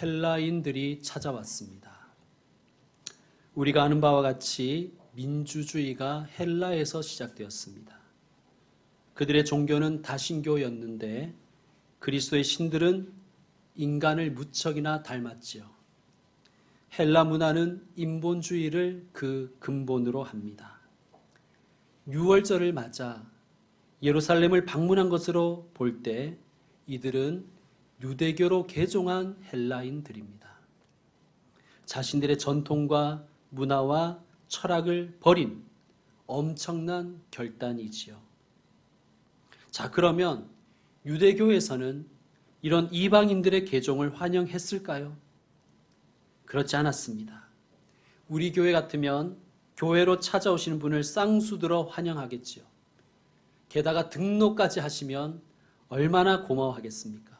헬라인들이 찾아왔습니다. 우리가 아는 바와 같이 민주주의가 헬라에서 시작되었습니다. 그들의 종교는 다신교였는데 그리스도의 신들은 인간을 무척이나 닮았지요. 헬라 문화는 인본주의를 그 근본으로 합니다. 유월절을 맞아 예루살렘을 방문한 것으로 볼 때 이들은 유대교로 개종한 헬라인들입니다. 자신들의 전통과 문화와 철학을 버린 엄청난 결단이지요. 자, 그러면 유대교에서는 이런 이방인들의 개종을 환영했을까요? 그렇지 않았습니다. 우리 교회 같으면 교회로 찾아오시는 분을 쌍수들어 환영하겠지요. 게다가 등록까지 하시면 얼마나 고마워하겠습니까?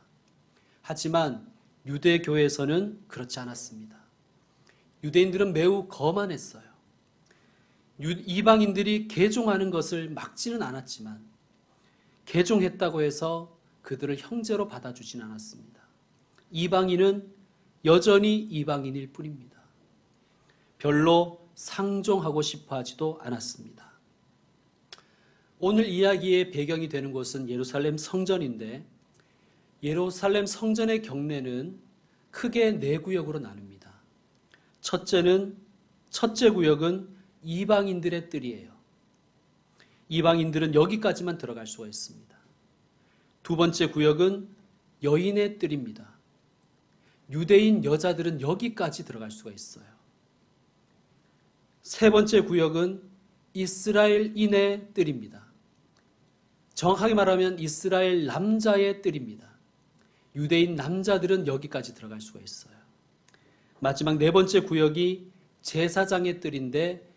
하지만 유대교에서는 그렇지 않았습니다. 유대인들은 매우 거만했어요. 이방인들이 개종하는 것을 막지는 않았지만 개종했다고 해서 그들을 형제로 받아주진 않았습니다. 이방인은 여전히 이방인일 뿐입니다. 별로 상종하고 싶어 하지도 않았습니다. 오늘 이야기의 배경이 되는 곳은 예루살렘 성전인데 예루살렘 성전의 경내는 크게 네 구역으로 나눕니다. 첫째 구역은 이방인들의 뜰이에요. 이방인들은 여기까지만 들어갈 수가 있습니다. 두 번째 구역은 여인의 뜰입니다. 유대인 여자들은 여기까지 들어갈 수가 있어요. 세 번째 구역은 이스라엘인의 뜰입니다. 정확하게 말하면 이스라엘 남자의 뜰입니다. 유대인 남자들은 여기까지 들어갈 수가 있어요. 마지막 네 번째 구역이 제사장의 뜰인데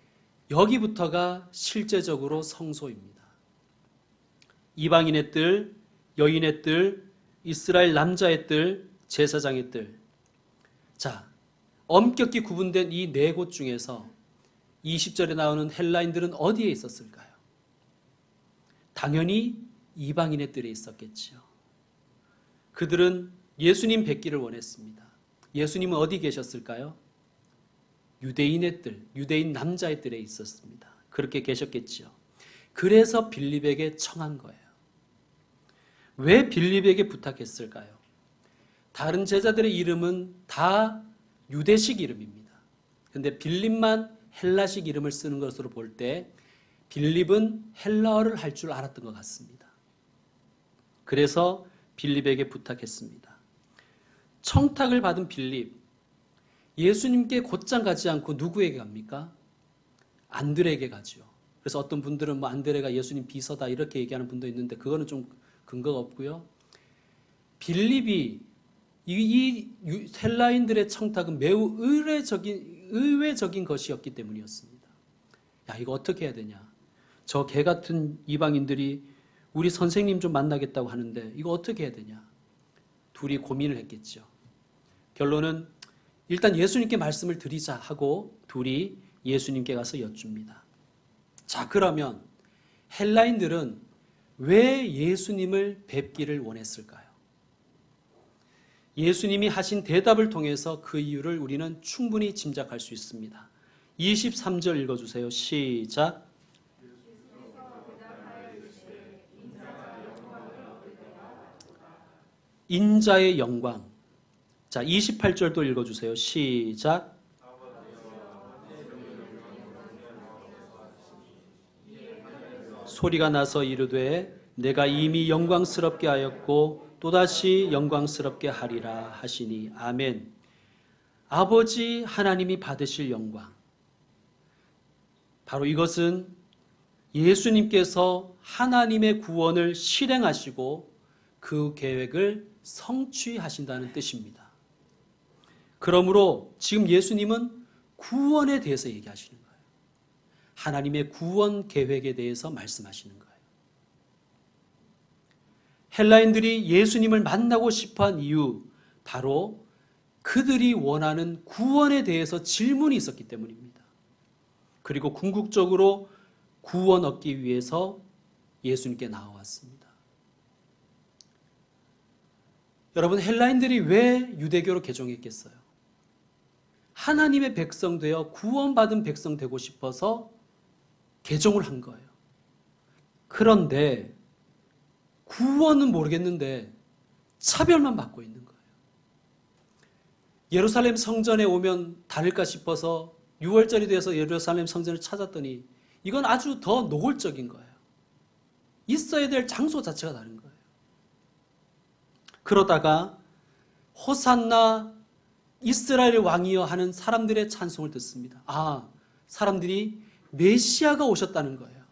여기부터가 실제적으로 성소입니다. 이방인의 뜰, 여인의 뜰, 이스라엘 남자의 뜰, 제사장의 뜰. 자, 엄격히 구분된 이 네 곳 중에서 20절에 나오는 헬라인들은 어디에 있었을까요? 당연히 이방인의 뜰에 있었겠지요. 그들은 예수님 뵙기를 원했습니다. 예수님은 어디 계셨을까요? 유대인의 뜰, 유대인 남자의 뜰에 있었습니다. 그렇게 계셨겠지요. 그래서 빌립에게 청한 거예요. 왜 빌립에게 부탁했을까요? 다른 제자들의 이름은 다 유대식 이름입니다. 그런데 빌립만 헬라식 이름을 쓰는 것으로 볼 때 빌립은 헬라어를 할 줄 알았던 것 같습니다. 그래서 빌립에게 부탁했습니다. 청탁을 받은 빌립, 예수님께 곧장 가지 않고 누구에게 갑니까? 안드레에게 가죠. 그래서 어떤 분들은 뭐 안드레가 예수님 비서다 이렇게 얘기하는 분도 있는데 그거는 좀 근거가 없고요. 빌립이 이 헬라인들의 청탁은 매우 의외적인 것이었기 때문이었습니다. 야, 이거 어떻게 해야 되냐? 저 개 같은 이방인들이 우리 선생님 좀 만나겠다고 하는데 이거 어떻게 해야 되냐? 둘이 고민을 했겠죠. 결론은 일단 예수님께 말씀을 드리자 하고 둘이 예수님께 가서 여쭙니다. 자, 그러면 헬라인들은 왜 예수님을 뵙기를 원했을까요? 예수님이 하신 대답을 통해서 그 이유를 우리는 충분히 짐작할 수 있습니다. 23절 읽어주세요. 시작. 인자의 영광. 자, 28절도 읽어주세요. 시작. 소리가 나서 이르되 내가 이미 영광스럽게 하였고 또다시 영광스럽게 하리라 하시니 아멘. 아버지 하나님이 받으실 영광. 바로 이것은 예수님께서 하나님의 구원을 실행하시고 그 계획을 성취하신다는 뜻입니다. 그러므로 지금 예수님은 구원에 대해서 얘기하시는 거예요. 하나님의 구원 계획에 대해서 말씀하시는 거예요. 헬라인들이 예수님을 만나고 싶어한 이유, 바로 그들이 원하는 구원에 대해서 질문이 있었기 때문입니다. 그리고 궁극적으로 구원 얻기 위해서 예수님께 나와왔습니다. 여러분, 헬라인들이 왜 유대교로 개종했겠어요? 하나님의 백성 되어 구원받은 백성 되고 싶어서 개종을 한 거예요. 그런데 구원은 모르겠는데 차별만 받고 있는 거예요. 예루살렘 성전에 오면 다를까 싶어서 6월절이 돼서 예루살렘 성전을 찾았더니 이건 아주 더 노골적인 거예요. 있어야 될 장소 자체가 다른 거예요. 그러다가 호산나 이스라엘 왕이여 하는 사람들의 찬송을 듣습니다. 아, 사람들이 메시아가 오셨다는 거예요.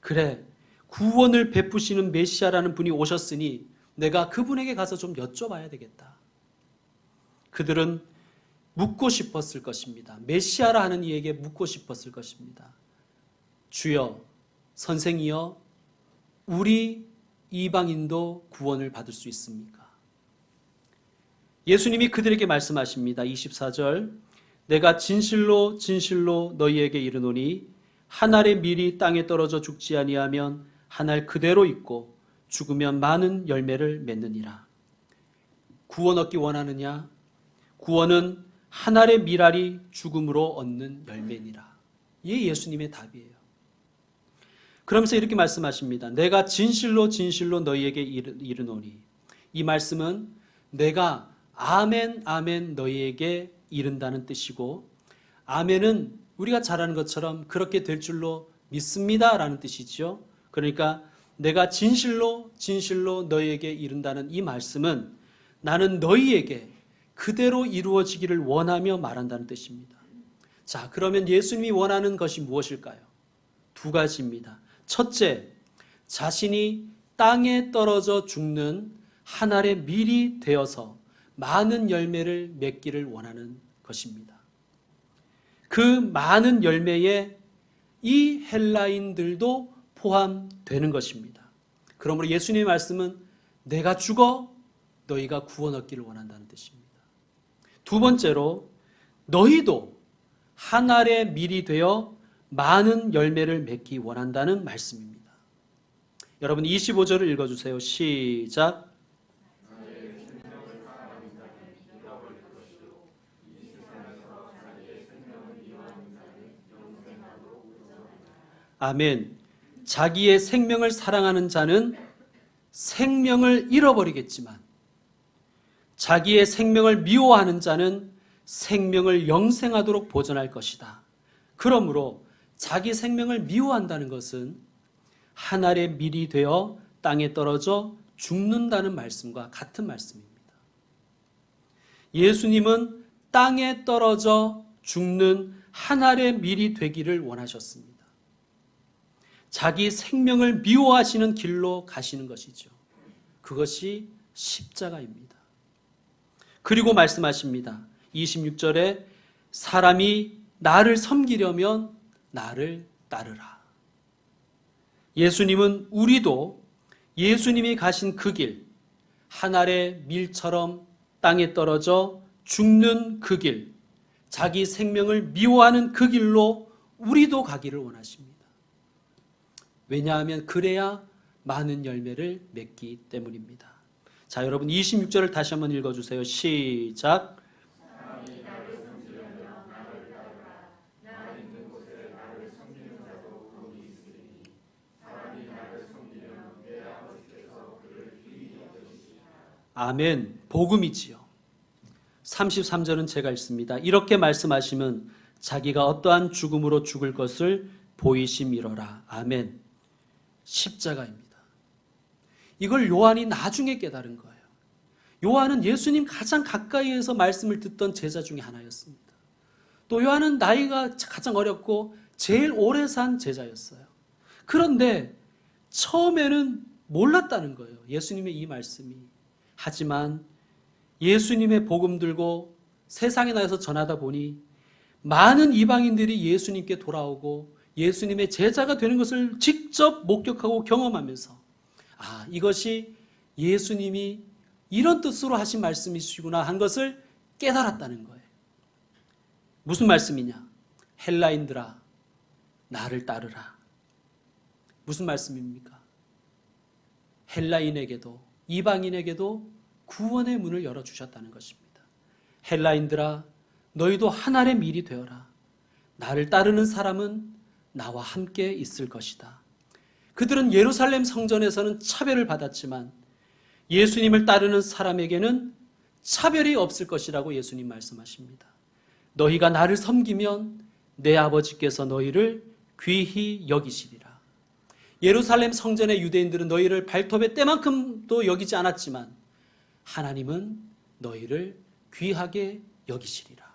그래, 구원을 베푸시는 메시아라는 분이 오셨으니 내가 그분에게 가서 좀 여쭤봐야 되겠다. 그들은 묻고 싶었을 것입니다. 메시아라 하는 이에게 묻고 싶었을 것입니다. 주여, 선생이여, 우리 이방인도 구원을 받을 수 있습니까? 예수님이 그들에게 말씀하십니다. 24절, 내가 진실로 진실로 너희에게 이르노니 한 알의 밀이 땅에 떨어져 죽지 아니하면 한 알 그대로 있고 죽으면 많은 열매를 맺느니라. 구원 얻기 원하느냐? 구원은 한 알의 밀알이 죽음으로 얻는 열매니라. 이게 예수님의 답이에요. 그러면서 이렇게 말씀하십니다. 내가 진실로 진실로 너희에게 이르노니. 이 말씀은 내가 아멘 아멘 너희에게 이른다는 뜻이고, 아멘은 우리가 잘 아는 것처럼 그렇게 될 줄로 믿습니다 라는 뜻이죠. 그러니까 내가 진실로 진실로 너희에게 이른다는 이 말씀은 나는 너희에게 그대로 이루어지기를 원하며 말한다는 뜻입니다. 자, 그러면 예수님이 원하는 것이 무엇일까요? 두 가지입니다. 첫째, 자신이 땅에 떨어져 죽는 한 알의 밀이 되어서 많은 열매를 맺기를 원하는 것입니다. 그 많은 열매에 이 헬라인들도 포함되는 것입니다. 그러므로 예수님의 말씀은 내가 죽어 너희가 구원 얻기를 원한다는 뜻입니다. 두 번째로, 너희도 한 알의 밀이 되어 많은 열매를 맺기 원한다는 말씀입니다. 여러분 25절을 읽어주세요. 시작. 아멘. 자기의 생명을 사랑하는 자는 생명을 잃어버리겠지만 자기의 생명을 미워하는 자는 생명을 영생하도록 보존할 것이다. 그러므로 자기 생명을 미워한다는 것은 한 알의 밀이 되어 땅에 떨어져 죽는다는 말씀과 같은 말씀입니다. 예수님은 땅에 떨어져 죽는 한 알의 밀이 되기를 원하셨습니다. 자기 생명을 미워하시는 길로 가시는 것이죠. 그것이 십자가입니다. 그리고 말씀하십니다. 26절에 사람이 나를 섬기려면 나를 따르라. 예수님은 우리도 예수님이 가신 그 길, 한 알의 밀처럼 땅에 떨어져 죽는 그 길, 자기 생명을 미워하는 그 길로 우리도 가기를 원하십니다. 왜냐하면 그래야 많은 열매를 맺기 때문입니다. 자, 여러분 26절을 다시 한번 읽어주세요. 시작. 아멘. 복음이지요. 33절은 제가 읽습니다. 이렇게 말씀하시면 자기가 어떠한 죽음으로 죽을 것을 보이심이로라. 아멘. 십자가입니다. 이걸 요한이 나중에 깨달은 거예요. 요한은 예수님 가장 가까이에서 말씀을 듣던 제자 중에 하나였습니다. 또 요한은 나이가 가장 어렸고 제일 오래 산 제자였어요. 그런데 처음에는 몰랐다는 거예요. 예수님의 이 말씀이. 하지만 예수님의 복음 들고 세상에 나가서 전하다 보니 많은 이방인들이 예수님께 돌아오고 예수님의 제자가 되는 것을 직접 목격하고 경험하면서 아, 이것이 예수님이 이런 뜻으로 하신 말씀이시구나 한 것을 깨달았다는 거예요. 무슨 말씀이냐? 헬라인들아, 나를 따르라. 무슨 말씀입니까? 헬라인에게도 이방인에게도 구원의 문을 열어주셨다는 것입니다. 헬라인들아, 너희도 하나의 밀이 되어라. 나를 따르는 사람은 나와 함께 있을 것이다. 그들은 예루살렘 성전에서는 차별을 받았지만 예수님을 따르는 사람에게는 차별이 없을 것이라고 예수님 말씀하십니다. 너희가 나를 섬기면 내 아버지께서 너희를 귀히 여기시리라. 예루살렘 성전의 유대인들은 너희를 발톱의 때만큼도 여기지 않았지만 하나님은 너희를 귀하게 여기시리라.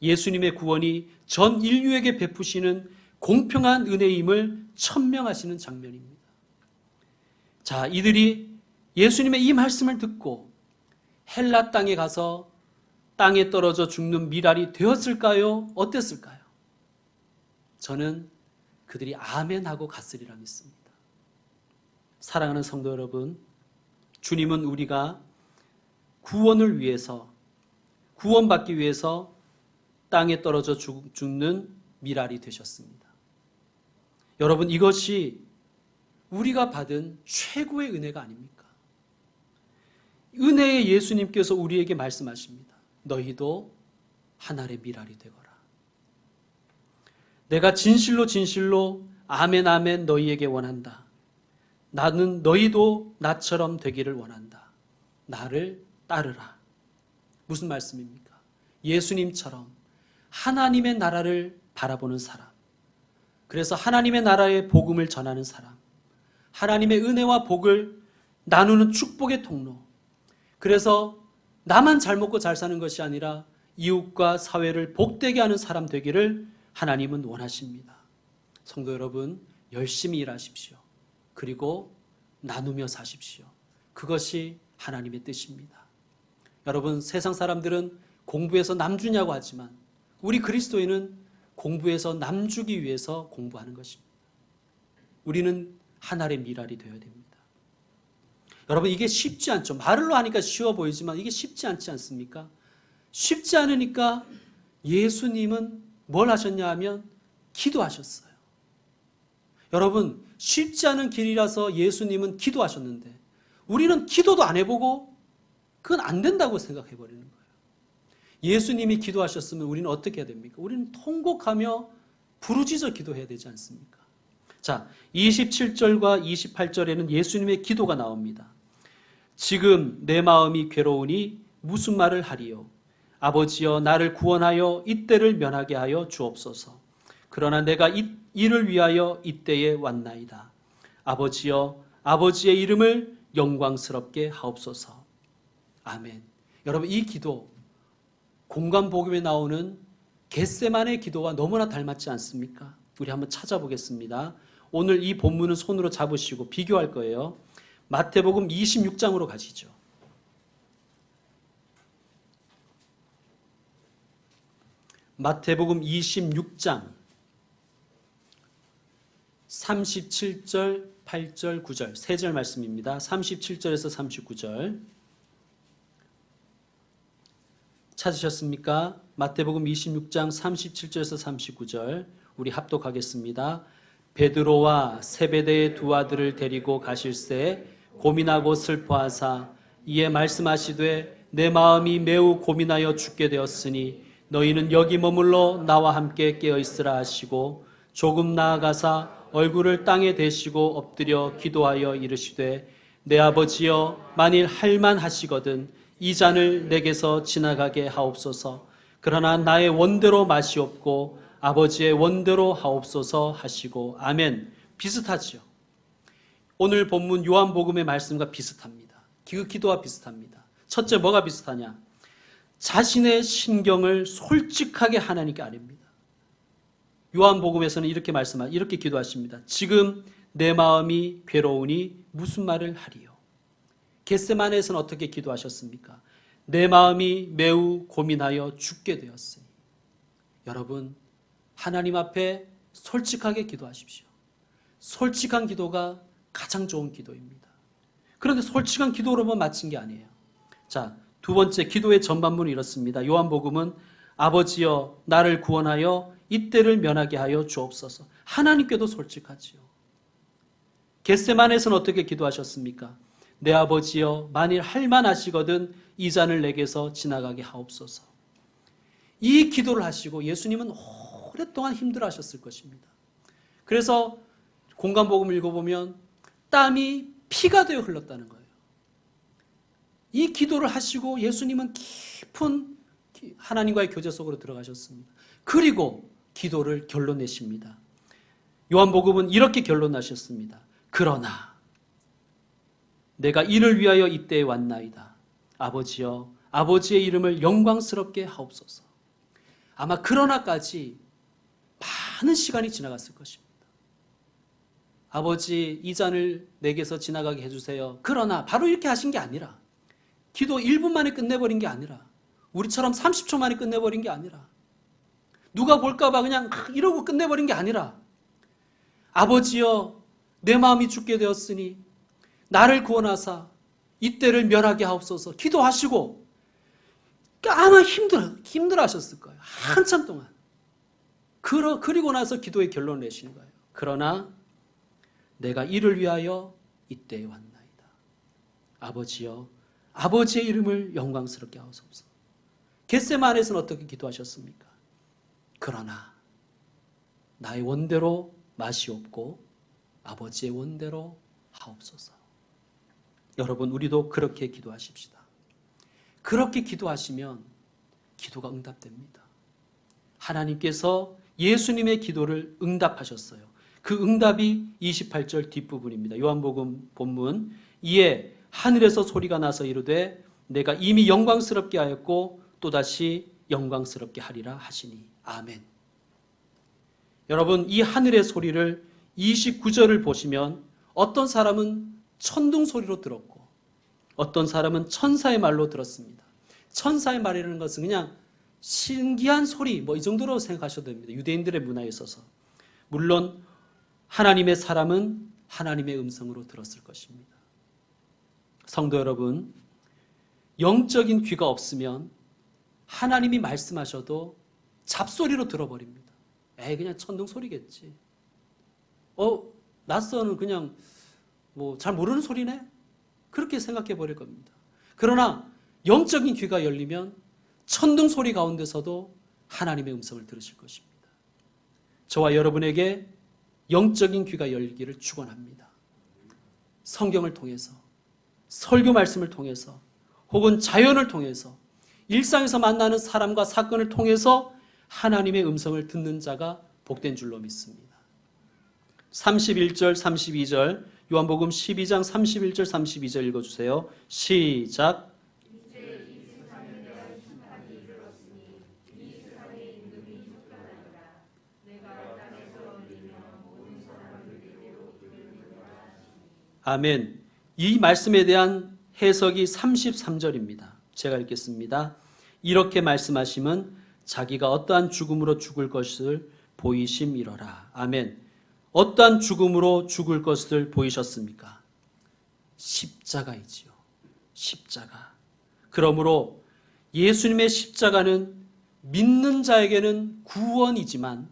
예수님의 구원이 전 인류에게 베푸시는 공평한 은혜임을 천명하시는 장면입니다. 자, 이들이 예수님의 이 말씀을 듣고 헬라 땅에 가서 땅에 떨어져 죽는 미랄이 되었을까요? 어땠을까요? 저는 그들이 아멘하고 갔으리라 믿습니다. 사랑하는 성도 여러분, 주님은 우리가 구원을 위해서, 구원받기 위해서 땅에 떨어져 죽는 미랄이 되셨습니다. 여러분, 이것이 우리가 받은 최고의 은혜가 아닙니까? 은혜의 예수님께서 우리에게 말씀하십니다. 너희도 하나의 미랄이 되거라. 내가 진실로 진실로 아멘 아멘 너희에게 원한다. 나는 너희도 나처럼 되기를 원한다. 나를 따르라. 무슨 말씀입니까? 예수님처럼 하나님의 나라를 바라보는 사람, 그래서 하나님의 나라의 복음을 전하는 사람, 하나님의 은혜와 복을 나누는 축복의 통로, 그래서 나만 잘 먹고 잘 사는 것이 아니라 이웃과 사회를 복되게 하는 사람 되기를 하나님은 원하십니다. 성도 여러분, 열심히 일하십시오. 그리고 나누며 사십시오. 그것이 하나님의 뜻입니다. 여러분, 세상 사람들은 공부해서 남주냐고 하지만 우리 그리스도인은 공부해서 남주기 위해서 공부하는 것입니다. 우리는 하나의 미랄이 되어야 됩니다. 여러분, 이게 쉽지 않죠. 말로 하니까 쉬워 보이지만 이게 쉽지 않지 않습니까? 쉽지 않으니까 예수님은 뭘 하셨냐 하면 기도하셨어요. 여러분, 쉽지 않은 길이라서 예수님은 기도하셨는데 우리는 기도도 안 해보고 그건 안 된다고 생각해버리는 거예요. 예수님이 기도하셨으면 우리는 어떻게 해야 됩니까? 우리는 통곡하며 부르짖어 기도해야 되지 않습니까? 자, 27절과 28절에는 예수님의 기도가 나옵니다. 지금 내 마음이 괴로우니 무슨 말을 하리요? 아버지여, 나를 구원하여 이때를 면하게 하여 주옵소서. 그러나 내가 이를 위하여 이때에 왔나이다. 아버지여, 아버지의 이름을 영광스럽게 하옵소서. 아멘. 여러분, 이 기도 공간복음에 나오는 겟세마네 기도와 너무나 닮았지 않습니까? 우리 한번 찾아보겠습니다. 오늘 이 본문은 손으로 잡으시고 비교할 거예요. 마태복음 26장으로 가시죠. 마태복음 26장 37절, 8절, 9절 세 절 말씀입니다. 37절에서 39절 찾으셨습니까? 마태복음 26장 37절에서 39절 우리 합독하겠습니다. 베드로와 세베대의 두 아들을 데리고 가실새 고민하고 슬퍼하사 이에 말씀하시되 내 마음이 매우 고민하여 죽게 되었으니 너희는 여기 머물러 나와 함께 깨어있으라 하시고 조금 나아가사 얼굴을 땅에 대시고 엎드려 기도하여 이르시되 내 아버지여, 만일 할만하시거든 이 잔을 내게서 지나가게 하옵소서. 그러나 나의 원대로 마시옵고 아버지의 원대로 하옵소서 하시고. 아멘. 비슷하지요. 오늘 본문 요한복음의 말씀과 비슷합니다. 그 기도와 비슷합니다. 첫째, 뭐가 비슷하냐? 자신의 심경을 솔직하게 하나님께 아뢰입니다. 요한복음에서는 이렇게 기도하십니다. 지금 내 마음이 괴로우니 무슨 말을 하리요? 겟세마네에서는 어떻게 기도하셨습니까? 내 마음이 매우 고민하여 죽게 되었으니. 여러분, 하나님 앞에 솔직하게 기도하십시오. 솔직한 기도가 가장 좋은 기도입니다. 그런데 솔직한 기도로만 마친 게 아니에요. 자, 두 번째, 기도의 전반부는 이렇습니다. 요한복음은 아버지여, 나를 구원하여 이때를 면하게 하여 주옵소서. 하나님께도 솔직하지요. 겟세마네에서는 어떻게 기도하셨습니까? 내 아버지여 만일 할만하시거든 이 잔을 내게서 지나가게 하옵소서. 이 기도를 하시고 예수님은 오랫동안 힘들어하셨을 것입니다. 그래서 공간복음 읽어보면 땀이 피가 되어 흘렀다는 거예요. 이 기도를 하시고 예수님은 깊은 하나님과의 교제 속으로 들어가셨습니다. 그리고 기도를 결론 내십니다. 요한복음은 이렇게 결론 나셨습니다. 그러나 내가 이를 위하여 이때에 왔나이다. 아버지여 아버지의 이름을 영광스럽게 하옵소서. 아마 그러나까지 많은 시간이 지나갔을 것입니다. 아버지 이 잔을 내게서 지나가게 해주세요. 그러나 바로 이렇게 하신 게 아니라 기도 1분 만에 끝내버린 게 아니라 우리처럼 30초 만에 끝내버린 게 아니라 누가 볼까 봐 그냥 이러고 끝내버린 게 아니라 아버지여 내 마음이 죽게 되었으니 나를 구원하사 이때를 면하게 하옵소서 기도하시고 아마 힘들어 하셨을 거예요. 한참 동안. 그리고 나서 기도의 결론을 내시는 거예요. 그러나 내가 이를 위하여 이때에 왔나이다. 아버지여 아버지의 이름을 영광스럽게 하옵소서. 겟세마네에서는 어떻게 기도하셨습니까? 그러나 나의 원대로 마시옵고 아버지의 원대로 하옵소서. 여러분 우리도 그렇게 기도하십시다. 그렇게 기도하시면 기도가 응답됩니다. 하나님께서 예수님의 기도를 응답하셨어요. 그 응답이 28절 뒷부분입니다. 요한복음 본문 이에 하늘에서 소리가 나서 이르되 내가 이미 영광스럽게 하였고 또다시 영광스럽게 하리라 하시니 아멘. 여러분 이 하늘의 소리를 29절을 보시면 어떤 사람은 천둥 소리로 들었고 어떤 사람은 천사의 말로 들었습니다. 천사의 말이라는 것은 그냥 신기한 소리 이 정도로 생각하셔도 됩니다. 유대인들의 문화에 있어서. 물론 하나님의 사람은 하나님의 음성으로 들었을 것입니다. 성도 여러분, 영적인 귀가 없으면 하나님이 말씀하셔도 잡소리로 들어버립니다. 그냥 천둥 소리겠지. 낯선은 그냥 잘 모르는 소리네? 그렇게 생각해 버릴 겁니다. 그러나 영적인 귀가 열리면 천둥 소리 가운데서도 하나님의 음성을 들으실 것입니다. 저와 여러분에게 영적인 귀가 열리기를 축원합니다. 성경을 통해서, 설교 말씀을 통해서, 혹은 자연을 통해서, 일상에서 만나는 사람과 사건을 통해서 하나님의 음성을 듣는 자가 복된 줄로 믿습니다. 31절, 32절, 요한복음 12장 31절, 32절 읽어주세요. 시작. 아멘. 이 말씀에 대한 해석이 33절입니다. 제가 읽겠습니다. 이렇게 말씀하심은 자기가 어떠한 죽음으로 죽을 것을 보이심이러라. 아멘. 어떠한 죽음으로 죽을 것을 보이셨습니까? 십자가이지요. 십자가. 그러므로 예수님의 십자가는 믿는 자에게는 구원이지만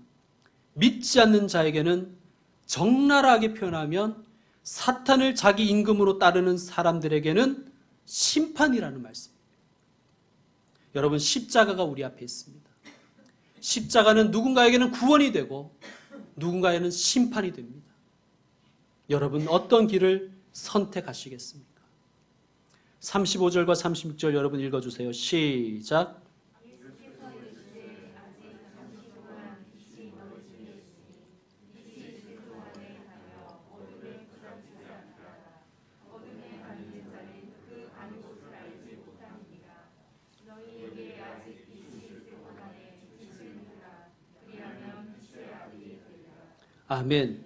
믿지 않는 자에게는 적나라하게 표현하면 사탄을 자기 임금으로 따르는 사람들에게는 심판이라는 말씀입니다. 여러분 십자가가 우리 앞에 있습니다. 십자가는 누군가에게는 구원이 되고 누군가에게는 심판이 됩니다. 여러분 어떤 길을 선택하시겠습니까? 35절과 36절 여러분 읽어주세요. 시작. 아멘.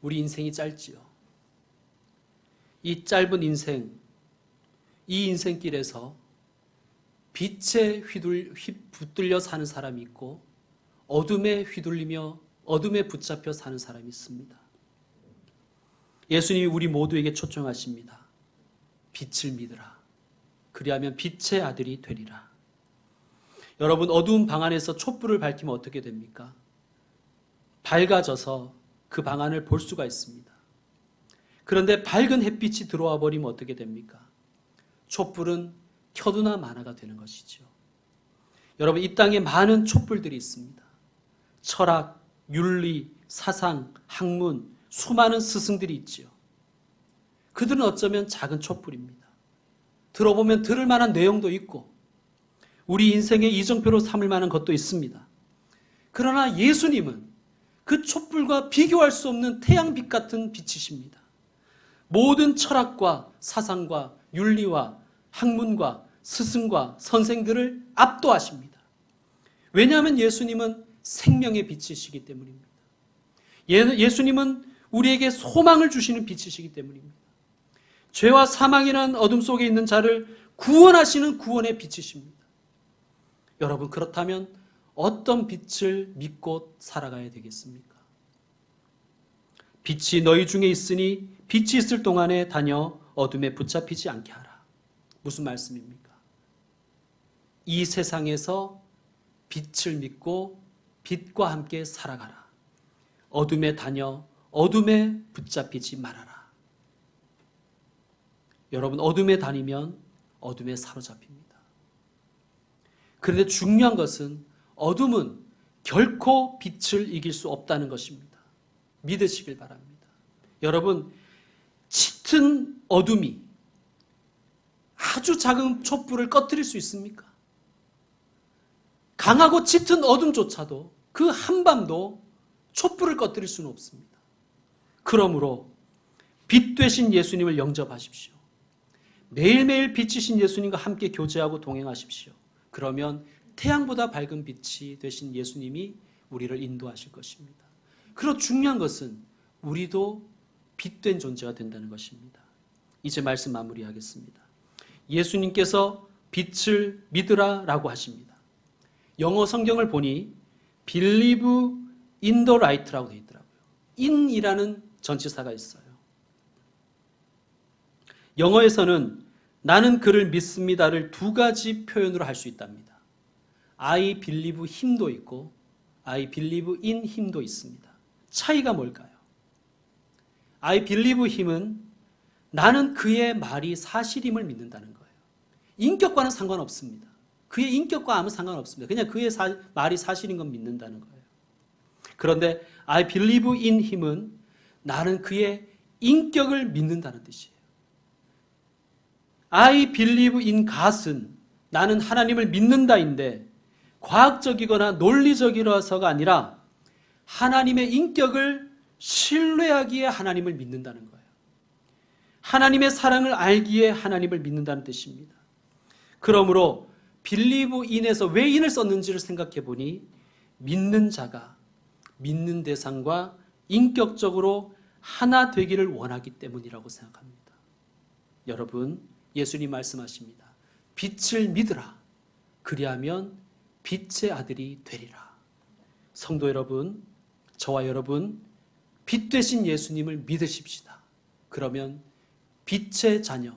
우리 인생이 짧지요. 이 짧은 인생, 이 인생길에서 빛에 붙들려 사는 사람이 있고 어둠에 휘둘리며 어둠에 붙잡혀 사는 사람이 있습니다. 예수님이 우리 모두에게 초청하십니다. 빛을 믿으라. 그리하면 빛의 아들이 되리라. 여러분 어두운 방 안에서 촛불을 밝히면 어떻게 됩니까? 밝아져서 그 방 안을 볼 수가 있습니다. 그런데 밝은 햇빛이 들어와 버리면 어떻게 됩니까? 촛불은 켜두나 마나가 되는 것이죠. 여러분, 이 땅에 많은 촛불들이 있습니다. 철학, 윤리, 사상, 학문, 수많은 스승들이 있지요. 그들은 어쩌면 작은 촛불입니다. 들어보면 들을 만한 내용도 있고 우리 인생의 이정표로 삼을 만한 것도 있습니다. 그러나 예수님은 그 촛불과 비교할 수 없는 태양빛 같은 빛이십니다. 모든 철학과 사상과 윤리와 학문과 스승과 선생들을 압도하십니다. 왜냐하면 예수님은 생명의 빛이시기 때문입니다. 예수님은 우리에게 소망을 주시는 빛이시기 때문입니다. 죄와 사망이라는 어둠 속에 있는 자를 구원하시는 구원의 빛이십니다. 여러분, 그렇다면 어떤 빛을 믿고 살아가야 되겠습니까? 빛이 너희 중에 있으니 빛이 있을 동안에 다녀 어둠에 붙잡히지 않게 하라. 무슨 말씀입니까? 이 세상에서 빛을 믿고 빛과 함께 살아가라. 어둠에 다녀 어둠에 붙잡히지 말아라. 여러분, 어둠에 다니면 어둠에 사로잡힙니다. 그런데 중요한 것은 어둠은 결코 빛을 이길 수 없다는 것입니다. 믿으시길 바랍니다. 여러분, 짙은 어둠이 아주 작은 촛불을 꺼뜨릴 수 있습니까? 강하고 짙은 어둠조차도 그 한밤도 촛불을 꺼뜨릴 수는 없습니다. 그러므로 빛 되신 예수님을 영접하십시오. 매일매일 빛이신 예수님과 함께 교제하고 동행하십시오. 그러면 태양보다 밝은 빛이 되신 예수님이 우리를 인도하실 것입니다. 그리고 중요한 것은 우리도 빛된 존재가 된다는 것입니다. 이제 말씀 마무리하겠습니다. 예수님께서 빛을 믿으라 라고 하십니다. 영어 성경을 보니 believe in the light라고 되어 있더라고요. in이라는 전치사가 있어요. 영어에서는 나는 그를 믿습니다를 두 가지 표현으로 할 수 있답니다. I believe him도 있고 I believe in him도 있습니다. 차이가 뭘까요? I believe him은 나는 그의 말이 사실임을 믿는다는 거예요. 인격과는 상관없습니다. 그의 인격과 아무 상관없습니다. 그냥 그의 말이 사실인 건 믿는다는 거예요. 그런데 I believe in him은 나는 그의 인격을 믿는다는 뜻이에요. I believe in God은 나는 하나님을 믿는다인데 과학적이거나 논리적이라서가 아니라 하나님의 인격을 신뢰하기에 하나님을 믿는다는 거예요. 하나님의 사랑을 알기에 하나님을 믿는다는 뜻입니다. 그러므로 believe in에서 왜 in을 썼는지를 생각해 보니 믿는 자가 믿는 대상과 인격적으로 하나 되기를 원하기 때문이라고 생각합니다. 여러분, 예수님 말씀하십니다. 빛을 믿으라. 그리하면 빛의 아들이 되리라. 성도 여러분, 저와 여러분, 빛 되신 예수님을 믿으십시다. 그러면 빛의 자녀,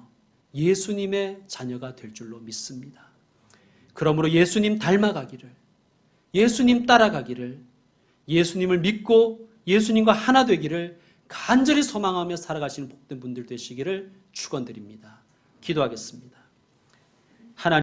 예수님의 자녀가 될 줄로 믿습니다. 그러므로 예수님 닮아가기를, 예수님 따라가기를, 예수님을 믿고 예수님과 하나 되기를 간절히 소망하며 살아가시는 복된 분들 되시기를 축원드립니다. 기도하겠습니다.